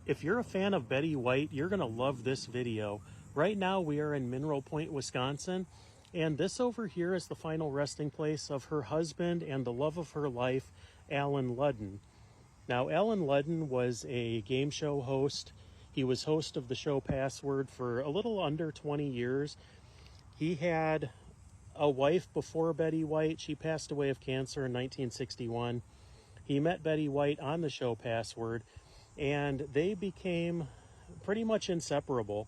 If you're a fan of Betty White, you're going to love this video. Right now we are in Mineral Point, Wisconsin, and this over here is the final resting place of her husband and the love of her life, Allen Ludden. Now, Allen Ludden was a game show host. He was host of the show Password for a little under 20 years. He had a wife before Betty White. She passed away of cancer in 1961. He met Betty White on the show Password, and they became pretty much inseparable.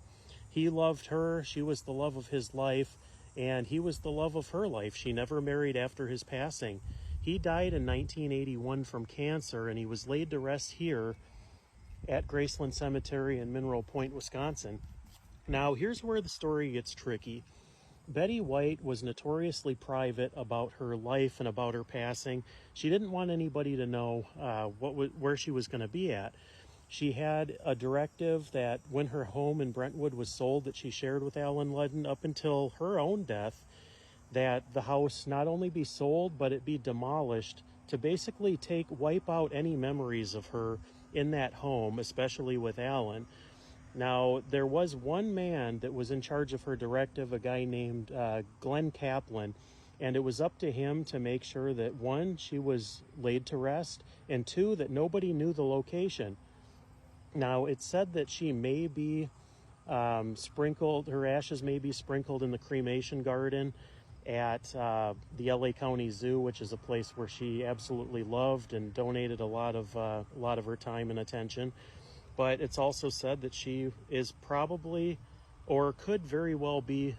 He loved her, she was the love of his life, and he was the love of her life. She never married after his passing. He died in 1981 from cancer, and he was laid to rest here at Graceland Cemetery in Mineral Point, Wisconsin. Now, here's where the story gets tricky. Betty White was notoriously private about her life and about her passing. She didn't want anybody to know where she was going to be at. She had a directive that when her home in Brentwood was sold that she shared with Allen Ludden up until her own death, that the house not only be sold, but it be demolished to basically wipe out any memories of her in that home, especially with Allen. Now, there was one man that was in charge of her directive, a guy named Glenn Kaplan, and it was up to him to make sure that, one, she was laid to rest, and two, that nobody knew the location. Now, it's said that she may be sprinkled, her ashes may be sprinkled in the cremation garden at the LA County Zoo, which is a place where she absolutely loved and donated a lot of her time and attention. But it's also said that she is probably, or could very well be,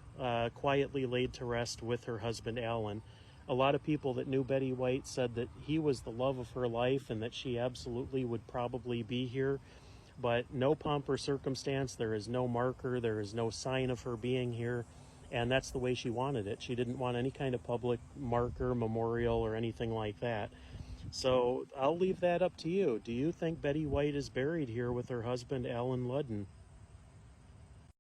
quietly laid to rest with her husband, Allen. A lot of people that knew Betty White said that he was the love of her life and that she absolutely would probably be here. But no pomp or circumstance, there is no marker, there is no sign of her being here. And that's the way she wanted it. She didn't want any kind of public marker, memorial, or anything like that. So I'll leave that up to you. Do you think Betty White is buried here with her husband, Allen Ludden?